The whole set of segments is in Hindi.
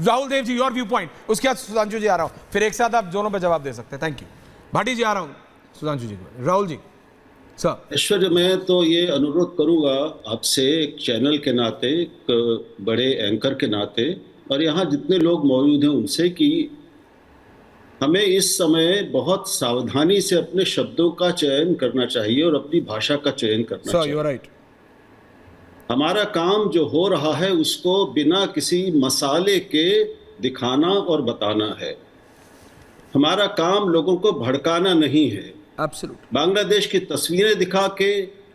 Rahul Dev ji, your viewpoint, उसके बाद सुधांशु जी आ रहा हूं, फिर एक साथ आप दोनों पे जवाब दे सकते हैं। Thank you. भाटी जी आ रहा हूं, सुधांशु जी, राहुल जी सर। ऐश्वर्य, मैं तो ये अनुरोध करूंगा आपसे, एक चैनल के नाते, एक बड़े एंकर के नाते, और यहाँ जितने लोग मौजूद हैं उनसे, कि हमें इस समय बहुत सावधानी से अपने शब्दों का चयन करना चाहिए और अपनी भाषा का चयन करना चाहिए। You are right. हमारा काम जो हो रहा है उसको बिना किसी मसाले के दिखाना और बताना है। हमारा काम लोगों को भड़काना नहीं है। एब्सोल्युटली। बांग्लादेश की तस्वीरें दिखा के,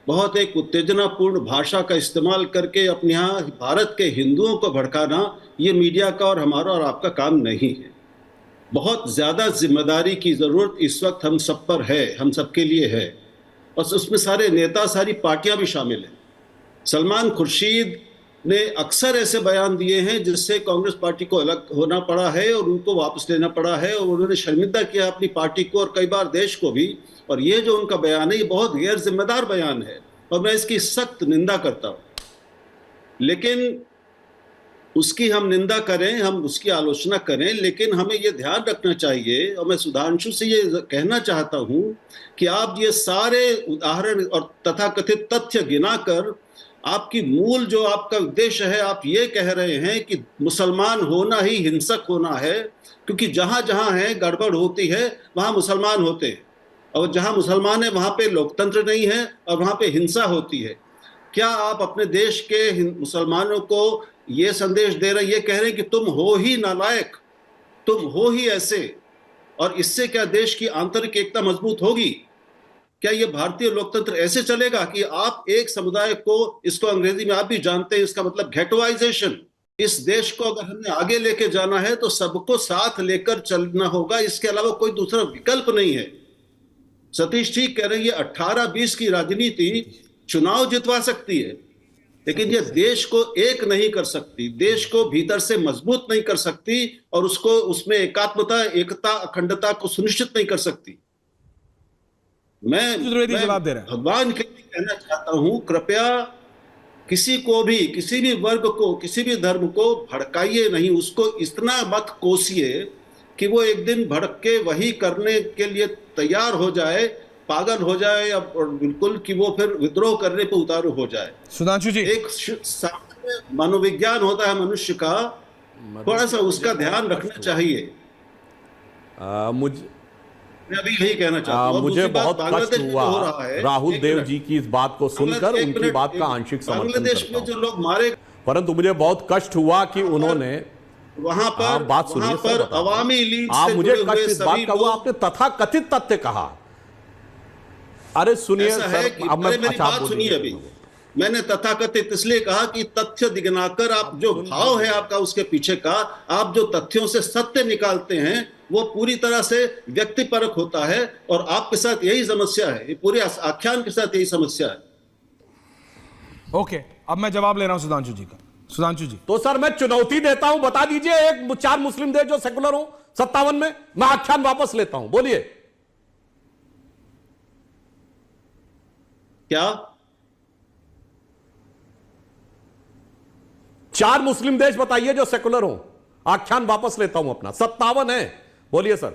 बहुत एक उत्तेजनापूर्ण भाषा का इस्तेमाल करके अपने यहाँ भारत के हिंदुओं को भड़काना, ये मीडिया का और हमारा और आपका काम नहीं है। बहुत ज्यादा जिम्मेदारी की जरूरत इस वक्त हम सब पर है, हम सबके लिए है, और उसमें सारे नेता, सारी पार्टियां भी शामिल हैं। सलमान खुर्शीद ने अक्सर ऐसे बयान दिए हैं जिससे कांग्रेस पार्टी को अलग होना पड़ा है और उनको वापस लेना पड़ा है, और उन्होंने शर्मिंदा किया अपनी पार्टी को और कई बार देश को भी। और ये जो उनका बयान है, ये बहुत गैर जिम्मेदार बयान है और मैं इसकी सख्त निंदा करता हूं। लेकिन उसकी हम निंदा करें, हम उसकी आलोचना करें, लेकिन हमें ये ध्यान रखना चाहिए, और मैं सुधांशु से ये कहना चाहता हूं कि आप ये सारे उदाहरण और तथाकथित तथ्य गिनाकर आपकी मूल जो आपका उद्देश्य है, आप ये कह रहे हैं कि मुसलमान होना ही हिंसक होना है, क्योंकि जहां जहां है गड़बड़ होती है वहां मुसलमान होते हैं, और जहां मुसलमान है वहां पे लोकतंत्र नहीं है और वहां पे हिंसा होती है। क्या आप अपने देश के मुसलमानों को ये संदेश दे रहे हैं, ये कह रहे हैं कि तुम हो ही नालायक, तुम हो ही ऐसे, और इससे क्या देश की आंतरिक एकता मजबूत होगी? क्या ये भारतीय लोकतंत्र ऐसे चलेगा कि आप एक समुदाय को, इसको अंग्रेजी में आप भी जानते हैं, इसका मतलब घेटोइजेशन। इस देश को अगर हमने आगे लेके जाना है तो सबको साथ लेकर चलना होगा, इसके अलावा कोई दूसरा विकल्प नहीं है। सतीश ठीक कह रहे हैं, ये 18-20 की राजनीति चुनाव जितवा सकती है, लेकिन ये देश को एक नहीं कर सकती, देश को भीतर से मजबूत नहीं कर सकती, और उसको, उसमें एकात्मता, एकता, अखंडता को सुनिश्चित नहीं कर सकती। मैं जवाब दे रहा है। भगवान के लिए कहना चाहता हूं, कृपया किसी को भी, किसी भी वर्ग को, किसी भी धर्म को भड़काइए नहीं, उसको इतना मत कोसिए कि वो एक दिन भड़क के वही करने के लिए तैयार हो जाए, पागल हो जाए, और बिल्कुल कि वो फिर विद्रोह करने पे उतारू हो जाए। सुधांशु जी, एक मनोविज्ञान होता है मनुष्य का, थोड़ा सा उसका ध्यान रखना चाहिए। मैं अभी यही कहना चाहता हूं। मुझे बहुत कष्ट हुआ राहुल देव जी की इस बात को सुनकर, उनकी बात का आंशिक समर्थन बांग्लादेश में जो लोग मारे, परंतु मुझे बहुत कष्ट हुआ कि उन्होंने वहां पर बात सुनिए सर, अवामी लीग आप से मुझे जुड़े कष्ट हुए इस बात का हुआ, आपने तथाकथित तथ्य कहा। अरे सुनिए सर, अब मैं, मेरी बात सुनिए अभी। मैंने तथाकथित इसलिए कहा कि तथ्य दिखनाकर, आप जो भाव है आपका उसके पीछे का, आप जो तथ्यों से सत्य निकालते हैं वो पूरी तरह से व्यक्तिपरक होता है, और आपके साथ यही समस्या है, ये पूरे आख्यान के साथ यही समस्या है। ओके, अब मैं जवाब ले रहा हूं सुधांशु जी का। सुधांशु जी, तो सर मैं चुनौती देता हूं, बता दीजिए एक 4 मुस्लिम देश जो सेकुलर हो 57 में, मैं आख्यान वापस लेता हूं, बोलिए। क्या 4 मुस्लिम देश बताइए जो सेकुलर हो, आख्यान वापस लेता हूं अपना। 57 है, बोलिए सर।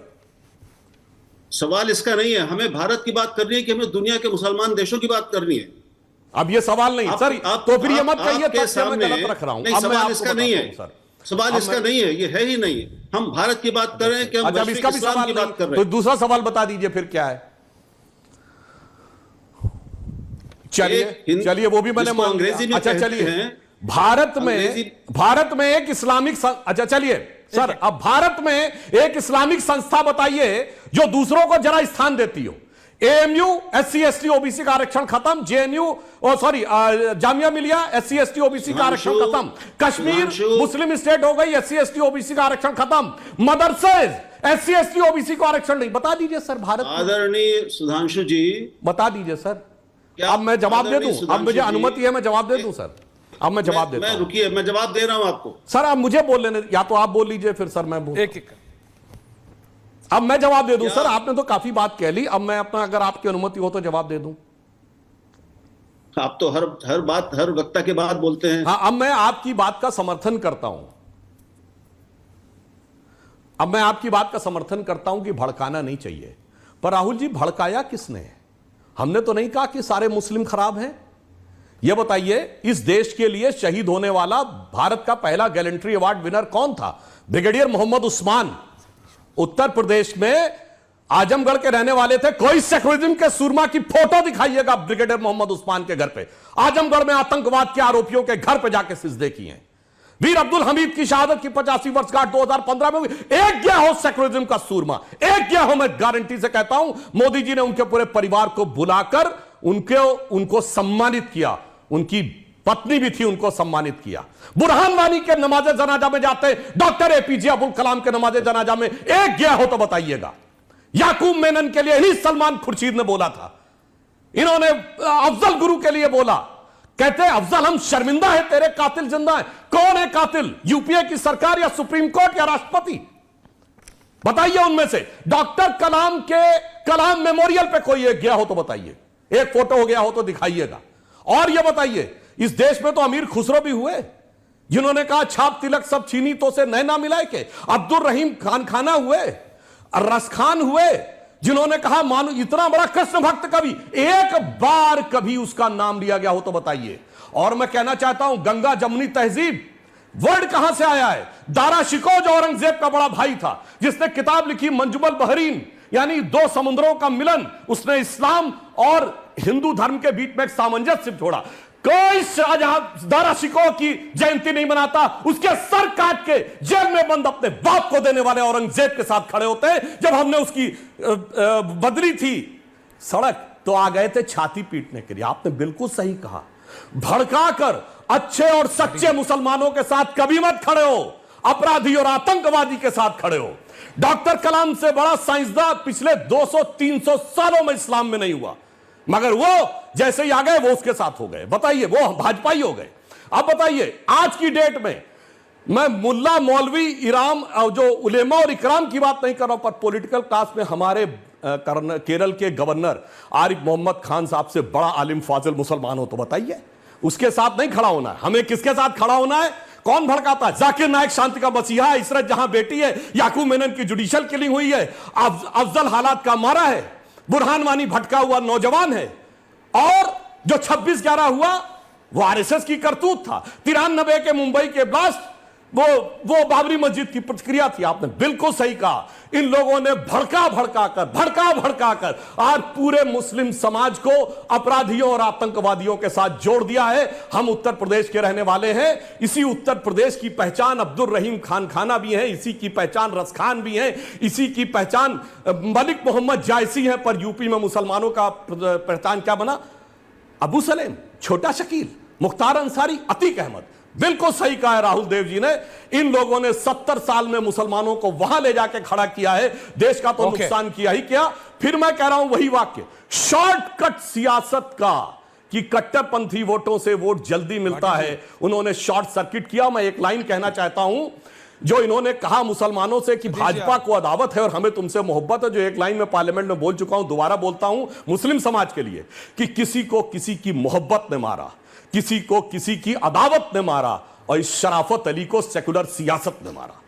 सवाल इसका नहीं है, हमें भारत की बात करनी है कि हमें दुनिया के मुसलमान देशों की बात करनी है। अब ये सवाल नहीं सर, तो फिर ये मत कहिए तथ्य मैं गलत रख रहा हूं। नहीं, सवाल इसका नहीं है सर, सवाल इसका नहीं है, ये है ही नहीं। हम भारत की बात कर रहे हैं कि हम जब इसका भी सवाल की बात कर रहे हैं, हैं। तो दूसरा सवाल बता दीजिए फिर क्या है। चलिए चलिए, वो भी मैंने अंग्रेजी में, अच्छा चलिए, भारत में एक इस्लामिक, अच्छा चलिए सर, अब भारत में एक इस्लामिक संस्था बताइए जो दूसरों को जरा स्थान देती हो। एएमयू SC ST OBC का आरक्षण खत्म, JNU Jamia Millia SC ST OBC का आरक्षण खत्म, कश्मीर मुस्लिम स्टेट हो गई, SC ST OBC का आरक्षण खत्म, मदरसे SC ST OBC को आरक्षण नहीं। बता दीजिए सर, भारत आदरणीय सुधांशु जी, बता दीजिए सर। अब मैं जवाब दे दूं, अब मुझे अनुमति है मैं जवाब दे दूं सर, अब मैं जवाब देता हूं। रुकिए, मैं जवाब दे रहा हूं आपको सर। अब मुझे बोल लेने, या तो आप बोल लीजिए फिर सर मैं बोल, एक एक। अब मैं जवाब दे दूं सर, आपने तो काफी बात कह ली, अब मैं अपना, अगर आपकी अनुमति हो तो जवाब दे दूं। आप तो हर बात, हर वक्ता के बाद बोलते हैं। हाँ, अब मैं आपकी बात का समर्थन करता हूं। अब मैं आपकी बात का समर्थन करता हूं कि भड़काना नहीं चाहिए, पर राहुल जी भड़काया किसने? हमने तो नहीं कहा कि सारे मुस्लिम खराब हैं। यह बताइए, इस देश के लिए शहीद होने वाला भारत का पहला गैलेंट्री अवार्ड विनर कौन था? ब्रिगेडियर मोहम्मद उस्मान। उत्तर प्रदेश में आजमगढ़ के रहने वाले थे। कोई सेक्युलरिज्म के सूरमा की फोटो दिखाइएगा ब्रिगेडियर मोहम्मद उस्मान के घर पे। आजमगढ़ में आतंकवाद के आरोपियों के घर पे जाके सिजदे किए हैं। वीर अब्दुल हमीद की शहादत की 85वीं वर्षगांठ 2015 में हुई। एक गया हो सेक्युलरिज्म का सूरमा, एक गया हो। मैं गारंटी से कहता हूं, मोदी जी ने उनके पूरे परिवार को बुलाकर उनको सम्मानित किया। उनकी पत्नी भी थी, उनको सम्मानित किया। बुरहान वानी के नमाज जनाजा में जाते, डॉक्टर एपीजे अब्दुल कलाम के नमाज जनाजा में एक गया हो तो बताइएगा। याकूब मेनन के लिए ही सलमान खुर्शीद ने बोला था। इन्होंने अफजल गुरु के लिए बोला, कहते हैं अफजल हम शर्मिंदा है, तेरे कातिल जिंदा है। कौन है कातिल? यूपीए की सरकार या सुप्रीम कोर्ट या राष्ट्रपति? बताइए उनमें से। डॉक्टर कलाम के कलाम मेमोरियल पे कोई एक गया हो तो बताइए, एक फोटो हो गया हो तो दिखाइएगा। और यह बताइए, इस देश में तो अमीर खुसरो भी हुए जिन्होंने कहा छाप तिलक सब छीनी तो से नैना मिलाए के। अब्दुल रहीम खान खाना हुए, रस खान हुए, जिन्होंने कहा मानो इतना बड़ा कृष्ण भक्त कवि, एक बार कभी उसका नाम लिया गया हो तो बताइए। और मैं कहना चाहता हूं, गंगा जमुनी तहजीब वर्ड कहां से आया है? दारा शिकोह जो औरंगजेब का बड़ा भाई था, जिसने किताब लिखी मंजुमल बहरीन, यानी दो समुद्रों का मिलन। उसने इस्लाम और हिंदू धर्म के बीच में एक सामंजस्य जोड़ा। कोई शाहजहां दारा शिकोह की जयंती नहीं मनाता, उसके सर काट के जेल में बंद अपने बाप को देने वाले औरंगजेब के साथ खड़े होते हैं। जब हमने उसकी बदली थी सड़क तो आ गए थे छाती पीटने के लिए। आपने बिल्कुल सही कहा, भड़काकर अच्छे और सच्चे मुसलमानों के साथ कभी मत खड़े हो, अपराधी और आतंकवादी के साथ खड़े हो। डॉक्टर कलाम से बड़ा साइंसदान पिछले 200-300 सालों में इस्लाम में नहीं हुआ, मगर वो जैसे ही आ गए वो उसके साथ हो गए। बताइए, वो भाजपाई हो गए। अब बताइए, आज की डेट में मैं मुल्ला मौलवी इराम जो उलेमा और इकराम की बात नहीं कर रहा हूं, पर पॉलिटिकल क्लास में हमारे केरल के गवर्नर आरिफ मोहम्मद खान साहब से बड़ा आलिम फाजिल मुसलमान हो तो बताइए, उसके साथ नहीं खड़ा होना है। हमें किसके साथ खड़ा होना है? कौन भड़काता है? जाकिर नायक शांति का मसीहा है, इशरत जहां बेटी है, याकूब मेनन की जुडिशियल किलिंग हुई है, अफजल हालात का मारा है, बुरहान वानी भटका हुआ नौजवान है, और जो 26/11 हुआ वो आरएसएस की करतूत था। 93 के मुंबई के ब्लास्ट वो बाबरी मस्जिद की प्रतिक्रिया थी। आपने बिल्कुल सही कहा, इन लोगों ने भड़का कर आज पूरे मुस्लिम समाज को अपराधियों और आतंकवादियों के साथ जोड़ दिया है। हम उत्तर प्रदेश के रहने वाले हैं, इसी उत्तर प्रदेश की पहचान अब्दुल रहीम खान खाना भी है, इसी की पहचान रस खान भी है, इसी की पहचान मलिक मोहम्मद जायसी है। पर यूपी में मुसलमानों का पहचान क्या बना? अबू सलेम, छोटा शकील, मुख्तार अंसारी, अतीक अहमद। बिल्कुल सही कहा है राहुल देव जी ने। इन लोगों ने 70 साल में मुसलमानों को वहां ले जाके खड़ा किया है, देश का तो नुकसान किया ही क्या। फिर मैं कह रहा हूं वही वाक्य, शॉर्टकट सियासत का, कि कट्टरपंथी वोटों से वोट जल्दी मिलता है, उन्होंने शॉर्ट सर्किट किया। मैं एक लाइन कहना चाहता हूं, जो इन्होंने कहा मुसलमानों से कि भाजपा को अदावत है और हमें तुमसे मोहब्बत है, जो एक लाइन में पार्लियामेंट में बोल चुका हूं, दोबारा बोलता हूं मुस्लिम समाज के लिए, कि किसी को किसी की मोहब्बत ने मारा, किसी को किसी की अदावत ने मारा, और इस शराफत अली को सेकुलर सियासत ने मारा।